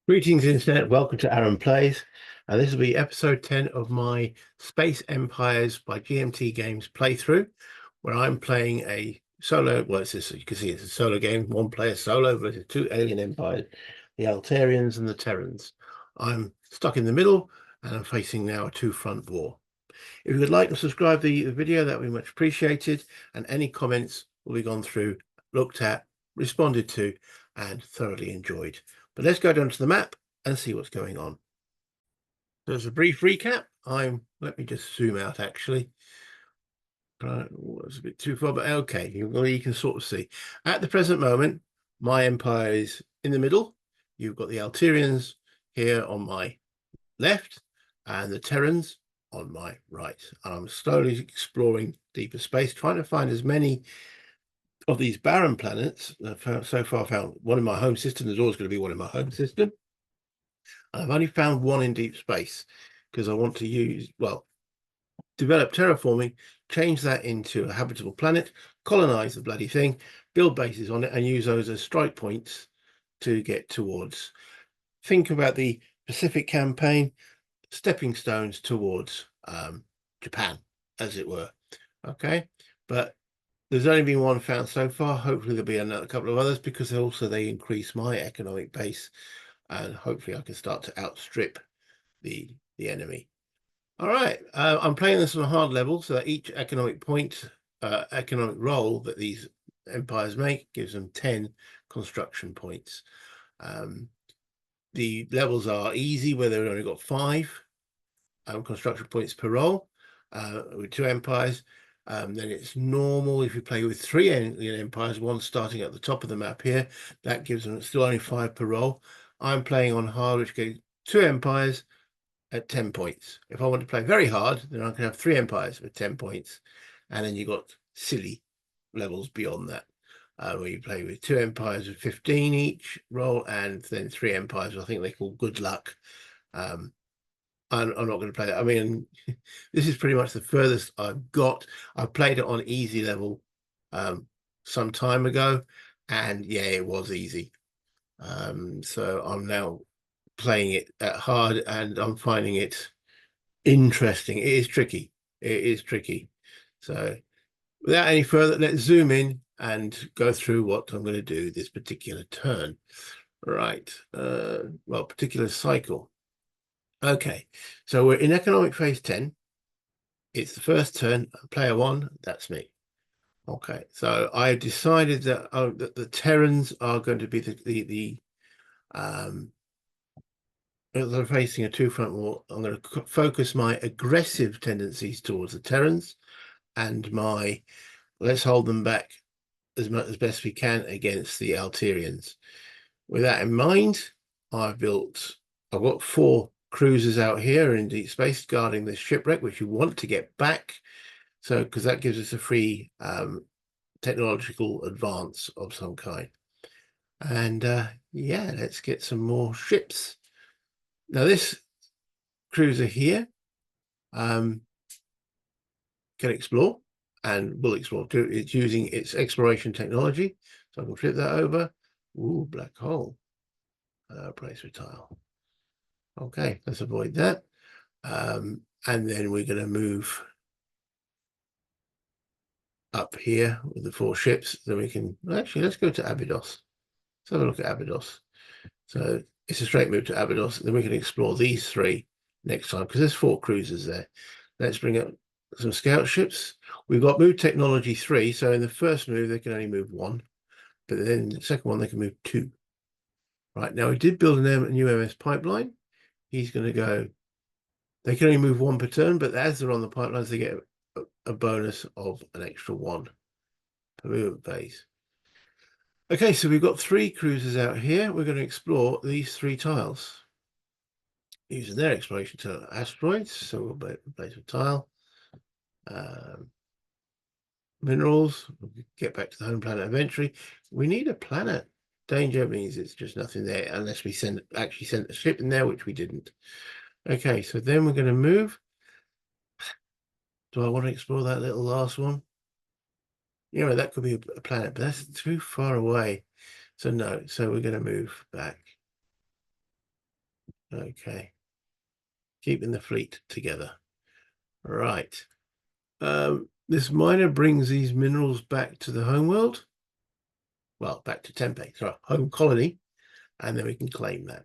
Greetings, Internet. Welcome to Aaron Plays. This will be episode 10 of my Space Empires by GMT Games playthrough, where I'm playing a solo. Well, it's this, you can see it's a solo game, one player solo versus two alien empires, the Altarians and the Terrans. I'm stuck in the middle and I'm facing now a two-front war. If you would like to subscribe the video, that would be much appreciated. And any comments will be gone through, looked at, responded to, and thoroughly enjoyed. But let's go down to the map and see what's going on. So as a brief recap, let me just zoom out actually. It's a bit too far, but okay, you can sort of see. At the present moment, my empire is in the middle. You've got the Altarians here on my left and the Terrans on my right. I'm slowly exploring deeper space, trying to find as many of these barren planets. So far, I found one in my home system. There's always going to be one in my home system. I've only found one in deep space because I want to develop terraforming, change that into a habitable planet, colonize the bloody thing, build bases on it, and use those as strike points to get towards. Think about the Pacific campaign, stepping stones towards Japan, as it were. Okay, but there's only been one found so far. Hopefully there'll be another couple of others because they increase my economic base, and hopefully I can start to outstrip the enemy. All right, I'm playing this on a hard level, so that each economic point, economic roll that these empires make gives them 10 construction points. The levels are easy, where they've only got 5 construction points per roll with 2 empires. Then it's normal if you play with 3 empires, one starting at the top of the map here. That gives them still only 5 per roll. I'm playing on hard, which gives 2 empires at 10 points. If I want to play very hard, then I can have 3 empires with 10 points. And then you've got silly levels beyond that, where you play with 2 empires with 15 each roll, and then 3 empires, I think they call good luck. I'm not going to play that. I mean, this is pretty much the furthest I've got. I played it on easy level some time ago, and yeah, it was easy. So I'm now playing it at hard, and I'm finding it interesting. It is tricky. It is tricky. So without any further, let's zoom in and go through what I'm going to do this particular turn. Right. Well, particular cycle. Okay. So we're in economic phase 10. It's the first turn. Player 1, that's me. Okay. So I decided that the Terrans are going to be the they're facing a two-front war. I'm going to focus my aggressive tendencies towards the Terrans and my let's hold them back as much as best we can against the Altarians. With that in mind, I've got 4 cruisers out here in deep space guarding this shipwreck, which you want to get back. So, because that gives us a free technological advance of some kind. And yeah, let's get some more ships. Now, this cruiser here can explore and will explore too. It's using its exploration technology. So I can flip that over. Ooh, black hole. Place for tile. Okay, let's avoid that. And then we're going to move up here with the 4 ships. Then we can actually let's go to Abydos. Let's have a look at Abydos. So it's a straight move to Abydos. Then we can explore these 3 next time because there's 4 cruisers there. Let's bring up some scout ships. We've got move technology 3. So in the first move, they can only move 1. But then the second one, they can move 2. Right, now we did build a new MS pipeline. He's going to go. They can only move 1 per turn, but as they're on the pipelines, they get a bonus of an extra 1 per movement phase. Okay, so we've got 3 cruisers out here. We're going to explore these 3 tiles using their exploration to asteroids. So we'll place a tile. Minerals. We'll get back to the home planet eventually. We need a planet. Danger means it's just nothing there unless we actually sent a ship in there, which we didn't. Okay, so then we're going to move. Do I want to explore that little last one? You know, that could be a planet, but that's too far away. So no, so we're going to move back. Okay. Keeping the fleet together. Right. This miner brings these minerals back to the homeworld. Well, back to Tempe, sorry, home colony, and then we can claim that.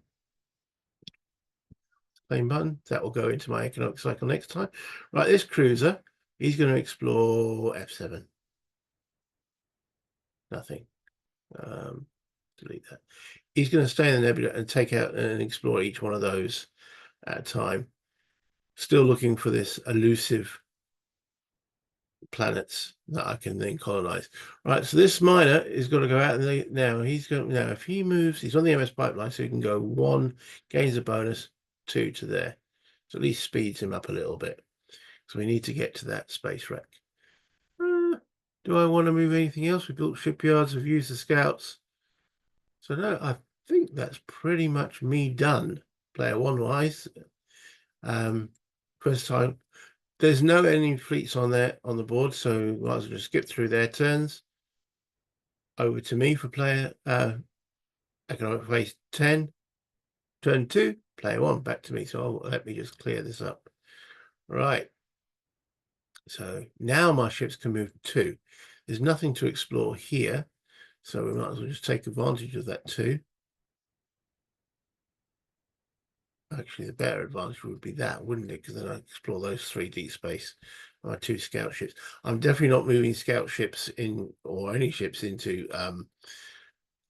Claim button. That will go into my economic cycle next time. Right, this cruiser, he's going to explore F7. Nothing. Delete that. He's going to stay in the nebula and take out and explore each one of those at a time. Still looking for this elusive planets that I can then colonize. Right, so this miner is going to go out and now he's going now if he moves, he's on the MS pipeline, so he can go 1, gains a bonus, 2 to there. So at least speeds him up a little bit. So we need to get to that space wreck. Do I want to move anything else? We built shipyards, we've used the scouts. So no, I think that's pretty much me done. Player 1 wise. First time. There's no enemy fleets on there on the board, so might as well just skip through their turns. Over to me for player economic phase 10. Turn 2, player 1, back to me. So let me just clear this up. Right. So now my ships can move 2. There's nothing to explore here, so we might as well just take advantage of that too. Actually, the better advantage would be that, wouldn't it? Because then I explore those 3 deep space, my 2 scout ships. I'm definitely not moving scout ships in, or any ships into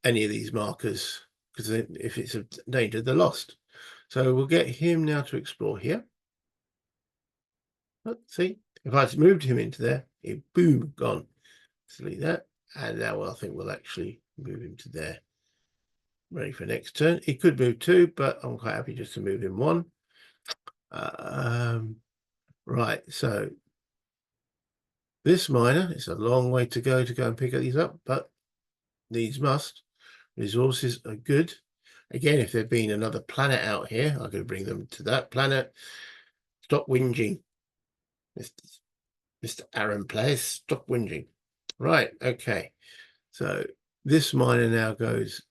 any of these markers, because if it's a danger, they're lost. So we'll get him now to explore here. Let's see, if I moved him into there, it boom, gone. Delete that. And now I think we'll actually move him to there. Ready for next turn. He could move 2, but I'm quite happy just to move him 1. Right, so this miner, it's a long way to go and pick these up, but needs must. Resources are good. Again, if there'd been another planet out here, I could bring them to that planet. Stop whinging. Mr. Aaron Plays, stop whinging. Right, okay. So this miner now goes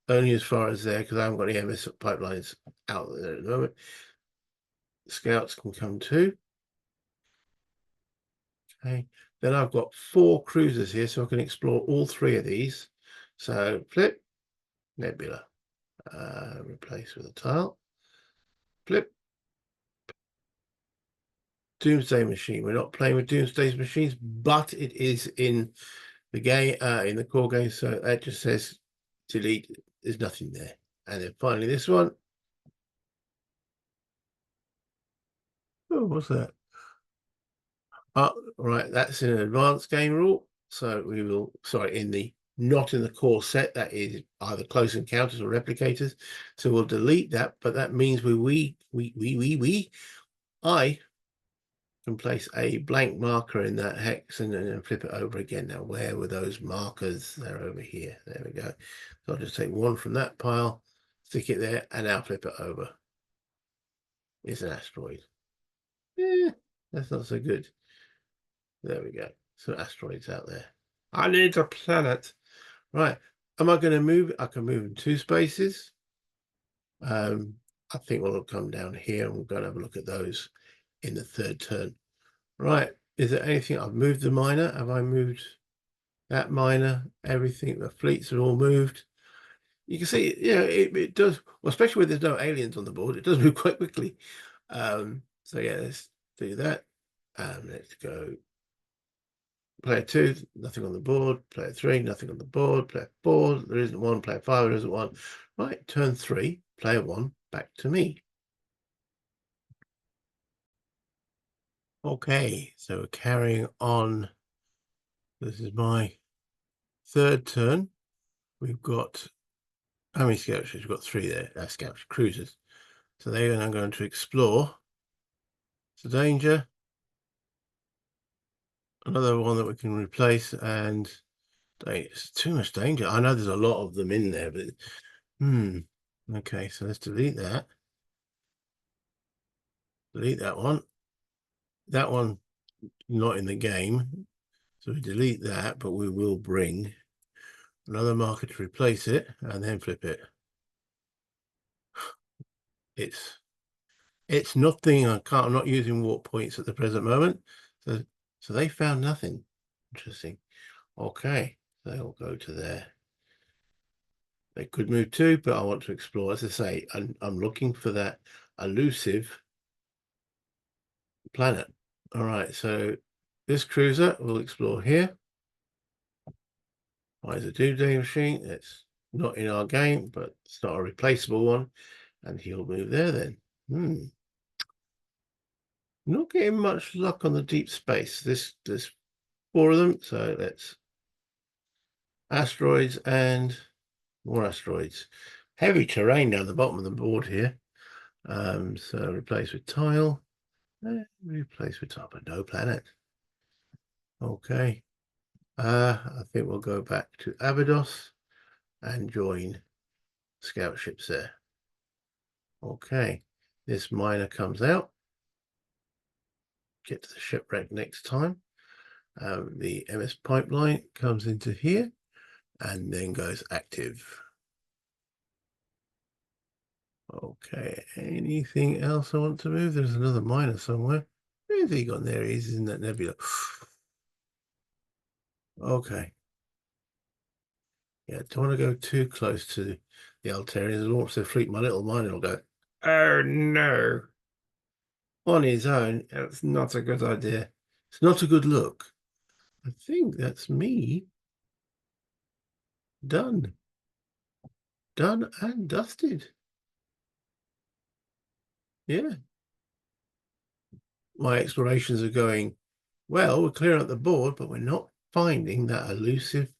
only as far as there because I haven't got any MS pipelines out there at the moment. Scouts can come too. Okay, then I've got 4 cruisers here, so I can explore all 3 of these. So flip, nebula, replace with a tile, flip, doomsday machine. We're not playing with doomsday machines, but it is in the game, in the core game, so that just says delete. There's nothing there. And then finally this one. Oh, what's that? Right, that's in an advanced game rule. So we will, sorry, not in the core set, that is either close encounters or replicators. So we'll delete that, but that means I can place a blank marker in that hex and then flip it over again. Now, where were those markers? They're over here. There we go. So I'll just take 1 from that pile, stick it there, and now flip it over. It's an asteroid. Yeah, that's not so good. There we go. Some asteroids out there. I need a planet. Right. Am I going to move? I can move in 2 spaces. I think we'll come down here and we'll go and have a look at those in the 3rd turn. Right. Is there anything? I've moved the miner. Have I moved that miner? Everything. The fleets are all moved. You can see, yeah, it does. Well, especially when there's no aliens on the board, it does move quite quickly. So yeah, let's do that. Let's go. Player 2, nothing on the board. Player 3, nothing on the board. Player 4, there isn't one. Player 5, there isn't one. Right, turn 3, player 1, back to me. Okay, so we're carrying on. This is my 3rd turn. We've got, how many scouts? We've got 3 there. Scouts, cruisers. So they're now going to explore. It's a danger. Another one that we can replace, and it's too much danger. I know there's a lot of them in there, but okay, so let's delete that. Delete that one. That one not in the game, so we delete that, but we will bring another marker to replace it and then flip it. It's nothing. I'm not using warp points at the present moment. So they found nothing. Interesting. Okay, they'll go to there. They could move too, but I want to explore. As I say, I'm looking for that elusive planet. All right, so this cruiser will explore here. Why is a Doomsday machine? It's not in our game, but it's not a replaceable one. And he'll move there then. Not getting much luck on the deep space. There's 4 of them, so let's asteroids and more asteroids. Heavy terrain down the bottom of the board here. So replace with tile. Replace with tile, but no planet. Okay. I think we'll go back to Abydos and join scout ships there. Okay. This miner comes out. Get to the shipwreck next time. The MS pipeline comes into here and then goes active. Okay, anything else I want to move? There's another miner somewhere. Where's he gone? There he is, in that nebula. Okay. Yeah, don't want to go too close to the Altarians. Launch their fleet. My little miner will go, oh no. On his own, that's not a good idea. It's not a good look. I think that's me. Done. Done and dusted. Yeah. My explorations are going, well, we're clearing up the board, but we're not finding that elusive.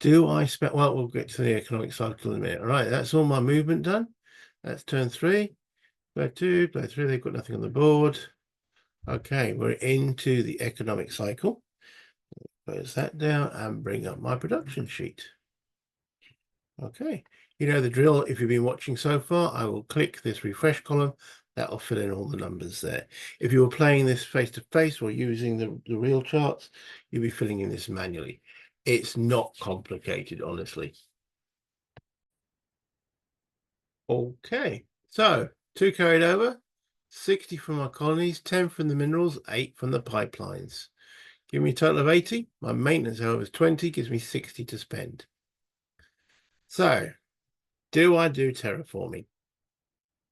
Do I spend, well, we'll get to the economic cycle in a minute. All right, that's all my movement done. That's turn 3. Play 2, play 3, they've got nothing on the board. Okay, we're into the economic cycle. Close that down and bring up my production sheet. Okay, you know the drill. If you've been watching so far, I will click this refresh column. That'll fill in all the numbers there. If you were playing this face-to-face or using the real charts, you'll be filling in this manually. It's not complicated, honestly. Okay, so 2 carried over, 60 from my colonies, 10 from the minerals, 8 from the pipelines. Give me a total of 80. My maintenance, however, is 20, gives me 60 to spend. So, do I do terraforming?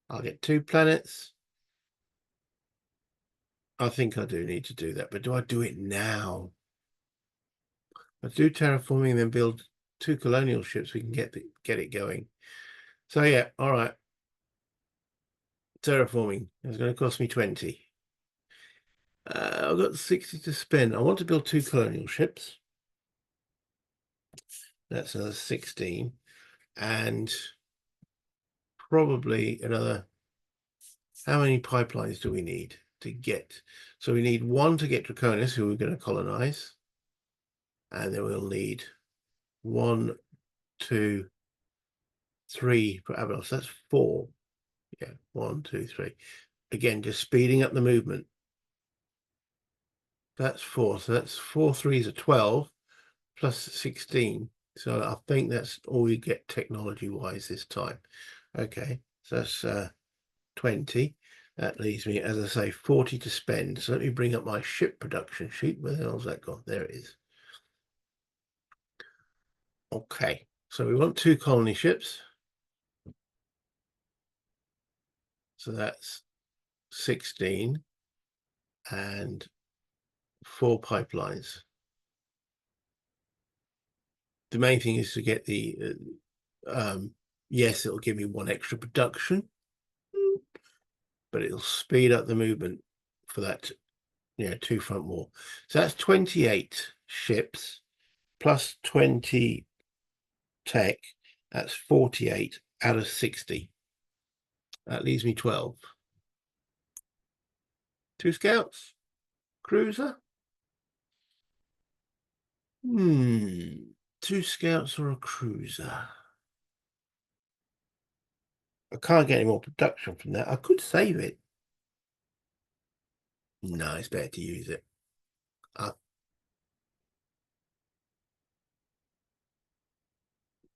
I'll get 2 planets. I think I do need to do that, but do I do it now? I do terraforming and then build 2 colonial ships. We can get it going. So yeah, all right. Terraforming is going to cost me 20. I've got 60 to spend. I want to build 2 colonial ships. That's another 16. And probably another, how many pipelines do we need to get? So we need 1 to get Draconis, who we're going to colonize. And then we'll need 1, 2, 3 for Abydos. That's 4. Yeah, 1, 2, 3. Again, just speeding up the movement. That's 4. So that's 4 threes are 12 plus 16. So I think that's all we get technology-wise this time. Okay, so that's 20. That leaves me, as I say, 40 to spend. So let me bring up my ship production sheet. Where the hell's that gone? There it is. Okay, so we want 2 colony ships. So that's 16 and 4 pipelines. The main thing is to get the yes, it'll give me 1 extra production, but it'll speed up the movement for that, 2 front wall. So that's 28 ships plus 20 tech. That's 48 out of 60. That leaves me 12. 2 scouts, cruiser. 2 scouts or a cruiser. I can't get any more production from that. I could save it. No, it's better to use it.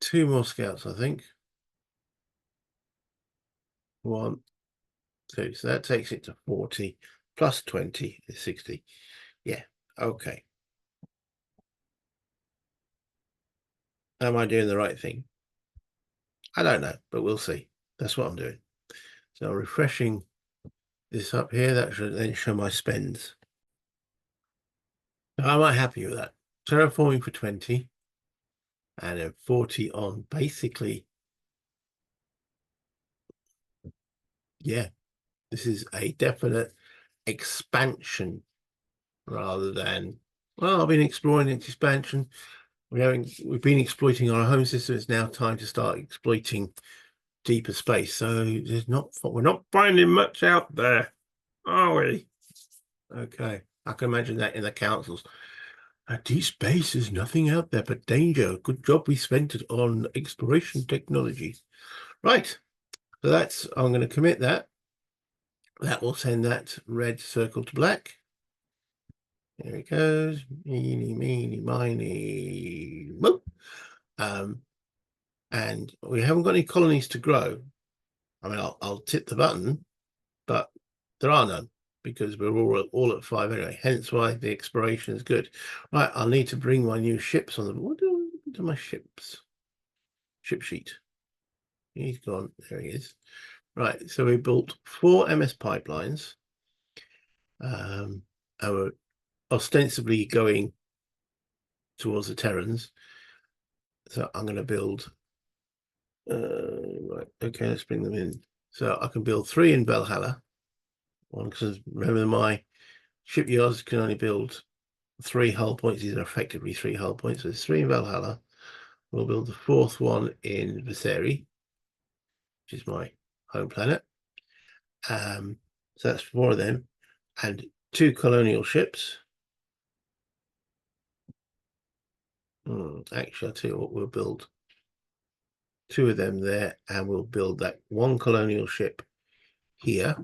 2 more scouts, I think. 1, 2. So that takes it to 40 plus 20 is 60. Yeah, okay. Am I doing the right thing? I don't know, but we'll see. That's what I'm doing. So refreshing this up here, that should then show my spends. So am I happy with that? Terraforming for 20 and then 40 on basically. Yeah, this is a definite expansion rather than, well, I've been exploring its expansion. We've been exploiting our home system. It's now time to start exploiting deeper space. So we're not finding much out there, are we? Okay, I can imagine that in the councils. Deep space, there's nothing out there but danger. Good job we spent it on exploration technology. Right, so I'm going to commit that. That will send that red circle to black. There it goes. Meeny, meeny, miny, moop. And we haven't got any colonies to grow. I mean, I'll tip the button, but there are none because we're all at 5 anyway. Hence why the exploration is good. Right, I'll need to bring my new ships on the. What do my ships? Ship sheet. He's gone. There he is. Right, so we built 4 MS pipelines. And we're ostensibly going towards the Terrans. So I'm going to build. Right, okay, let's bring them in. So I can build 3 in Valhalla. One, because remember my shipyards can only build 3 hull points. These are effectively 3 hull points. So there's 3 in Valhalla. We'll build the 4th one in Viseri, which is my home planet. So that's 4 of them, and 2 colonial ships. Actually, I'll tell you what, we'll build 2 of them there, and we'll build that 1 colonial ship here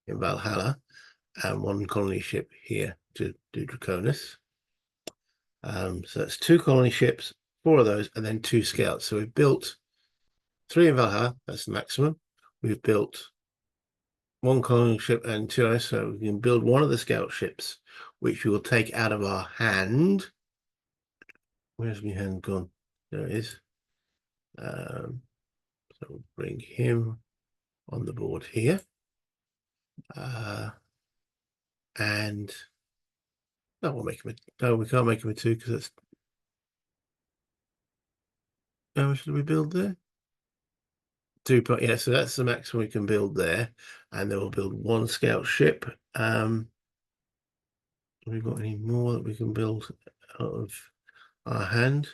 in Valhalla and 1 colony ship here to do Draconis. So that's 2 colony ships, 4 of those, and then 2 scouts. So we've built 3 in Valhalla, that's the maximum. We've built 1 colony ship and 2 others, so we can build 1 of the scout ships, which we will take out of our hand. Where's my hand gone? There it is. So we'll bring him on the board here. And no, we'll make him no, we can't make him a 2 because that's how much did we build there? 2 point, yeah, so that's the maximum we can build there, and then we'll build 1 scout ship. Have we got any more that we can build out of our hand?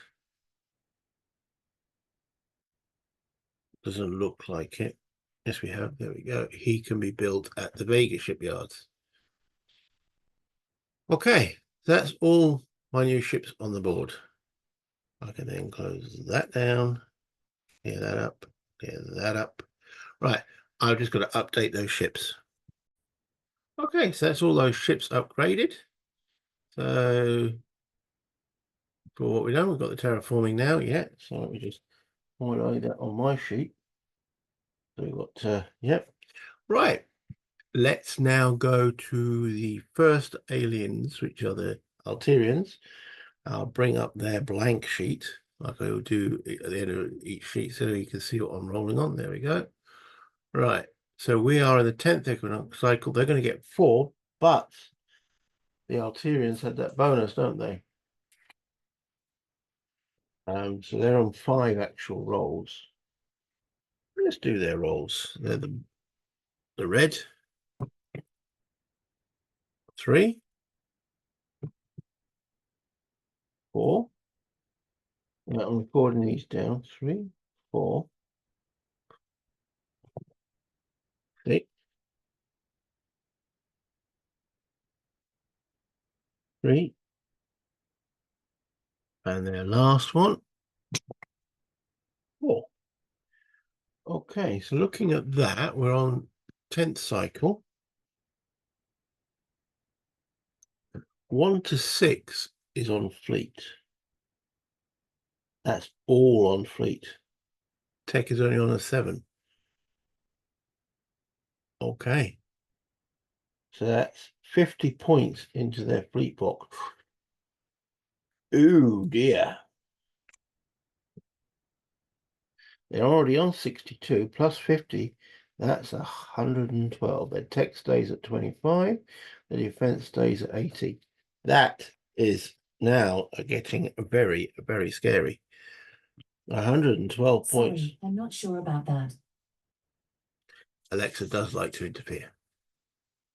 Doesn't look like it. Yes, we have. There we go. He can be built at the Vega shipyards. Okay, that's all my new ships on the board. I can then close that down, clear that up, clear that up. Right, I've just got to update those ships. Okay, so that's all those ships upgraded. So for what we've done, we've got the terraforming now. Yeah, so let me just highlight that on my sheet. So we've got, yep. Right, let's now go to the first aliens, which are the Alterians. I'll bring up their blank sheet, like I will do at the end of each sheet, so you can see what I'm rolling on. There we go. Right, so we are in the 10th equinox cycle. They're going to get 4, but the Alterians had that bonus, don't they? So they're on 5 actual rolls. Let's do their rolls. They're the red 3, 4. Now I'm recording these down. 3, 4, 6, 3, and their last one 4. Okay, so looking at that, we're on 10th cycle. 1 to 6 is on fleet. That's all on fleet. Tech is only on a 7. Okay. So that's 50 points into their fleet box. Ooh, dear. They're already on 62 plus 50. That's 112. Their tech stays at 25. The defense stays at 80. That is now getting very, very scary. 112 points. Sorry, I'm not sure about that. Alexa does like to interfere.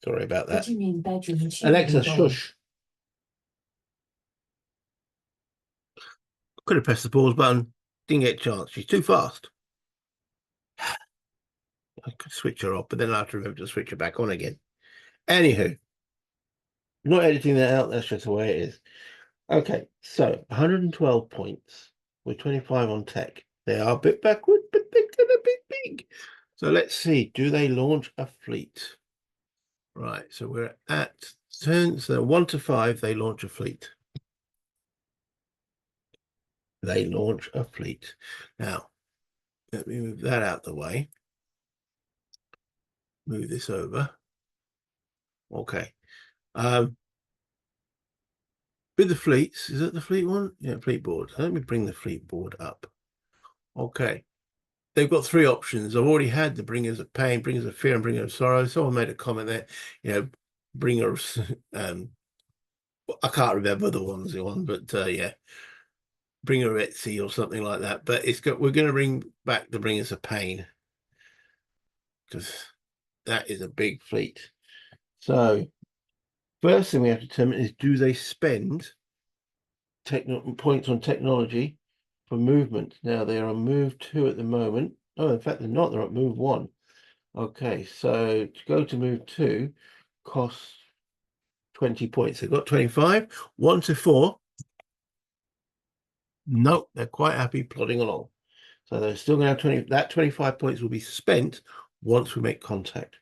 Sorry about that. What do you mean bedroom achievable Alexa, goal? shush. Could have pressed the pause button. Didn't get a chance. She's too fast. I could switch her off, but then I have to remember to switch her back on again. Anywho, not editing that out. That's just the way it is. Okay, so 112 points with 25 on tech. They are a bit backward, but they're gonna be big. So let's see. Do they launch a fleet? Right. So we're at turn. So 1 to 5, they launch a fleet. They launch a fleet. Now, let me move that out the way. Move this over. Okay. With the fleets, is that the fleet one? Yeah, fleet board. Let me bring the fleet board up. Okay. They've got 3 options. I've already had the bringers of pain, bringers of fear, and bringers of sorrow. Someone made a comment there, bringers. I can't remember the ones on, but yeah, bringer of Etsy or something like that. But we're going to bring back the bringers of pain because that is a big fleet. So first thing we have to determine is, do they spend points on technology for movement? Now they're on move 2 at the moment. Oh, in fact, they're not. They're at move 1. Okay, so to go to move 2 costs 20 points. They've got 25. 1 to 4. Nope, they're quite happy plodding along. So they're still going to have 20. That 25 points will be spent once we make contact.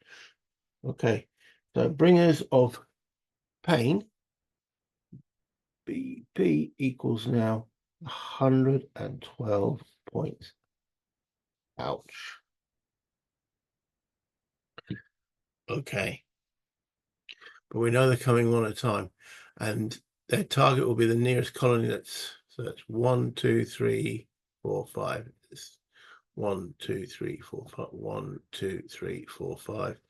Okay, so bringers of pain, BP equals now 112 points. Ouch. Okay. But we know they're coming one at a time. And their target will be the nearest colony that's, so that's 1, 2, 3, 4, 5. It's 1, 2, 3, 4, 5. 1, 2, 3, 4, 5.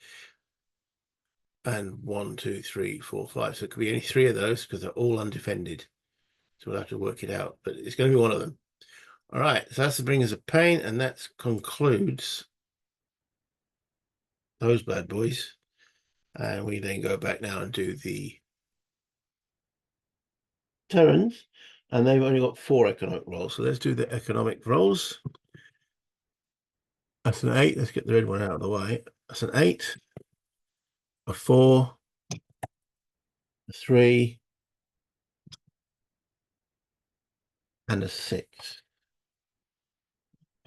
And 1, 2, 3, 4, 5. So it could be any 3 of those because they're all undefended. So we'll have to work it out, but it's going to be one of them. All right, so that's the bringers of pain, and that concludes those bad boys. And we then go back now and do the Terrans, and they've only got 4 economic rolls. So let's do the economic rolls. That's an 8. Let's get the red one out of the way. That's an 8, a 4, a 3, and a 6.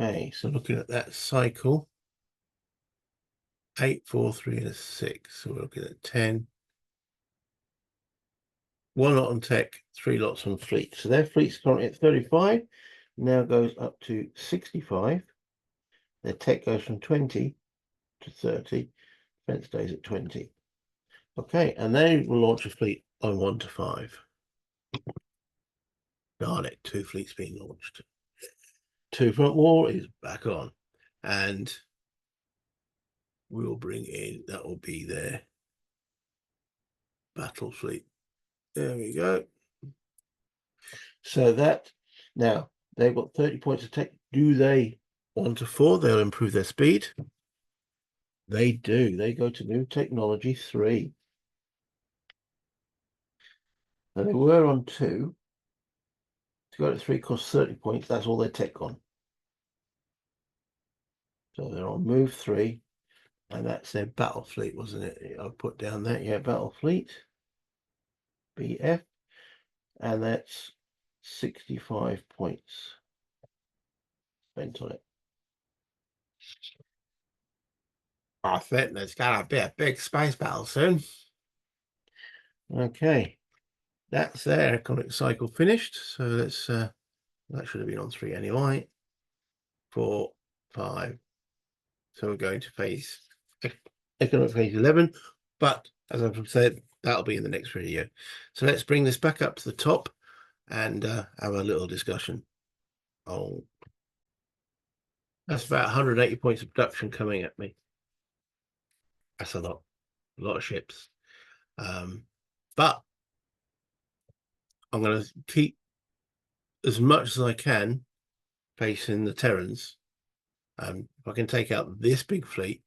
Okay, so looking at that cycle, 8, 4, 3, and a 6. So we're looking at 10. 1 lot on tech, 3 lots on fleet. So their fleet's currently at 35, now goes up to 65. Their tech goes from 20 to 30. Defense stays at 20. Okay, and they will launch a fleet on 1 to 5. Darn it, 2 fleets being launched. 2 front war is back on. And we'll bring in, that will be their battle fleet. There we go. So that, now they've got 30 points of tech. Do they 1 to 4? They'll improve their speed. They do. They go to new technology 3. And they were on 2. To go to 3 costs 30 points. That's all their tech on. So they're on move 3. And that's their battle fleet, wasn't it? I'll put down that. Yeah, battle fleet. BF. And that's 65 points spent on it. I think there's gonna be a big space battle soon. Okay, that's their economic cycle finished. So let's that should have been on 3 anyway. 4, 5. So we're going to phase economic phase 11, but as I've said, that'll be in the next video. So let's bring this back up to the top and have a little discussion. Oh, that's about 180 points of production coming at me. That's a lot of ships. But I'm going to keep as much as I can facing the Terrans. If I can take out this big fleet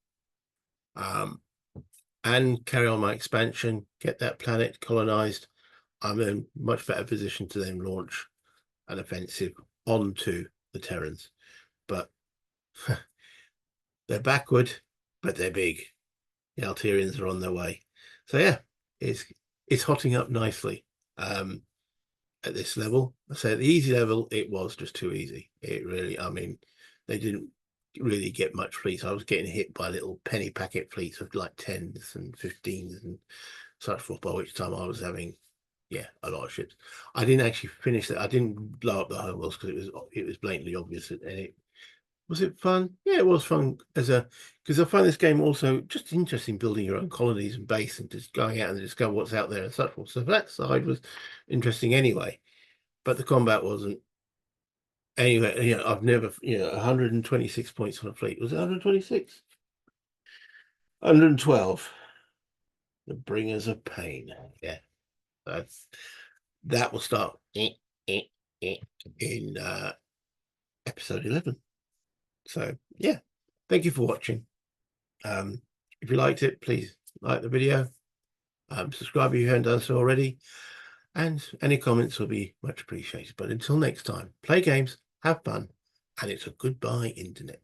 and carry on my expansion, get that planet colonized, I'm in much better position to then launch an offensive onto the Terrans. But they're backward, but they're big. The Alterians are on their way. So yeah, it's hotting up nicely. At this level, I say at the easy level, it was just too easy. It really, I mean, they didn't really get much fleets. I was getting hit by little penny packet fleets of like 10s and 15s and such forth, by which time I was having, yeah, a lot of ships. I didn't actually finish that. I didn't blow up the homeworlds because it was blatantly obvious. And it was it fun? Yeah, it was fun because I find this game also just interesting, building your own colonies and base and just going out and discover what's out there and such forth. So that side was interesting anyway, but the combat wasn't. Anyway, I've never, 126 points on a fleet. Was it 126? 112. The bringers of pain. Yeah, that will start in episode 11. So yeah, thank you for watching. If you liked it, please like the video, subscribe if you haven't done so already, and any comments will be much appreciated. But until next time, play games, have fun, and it's a goodbye internet.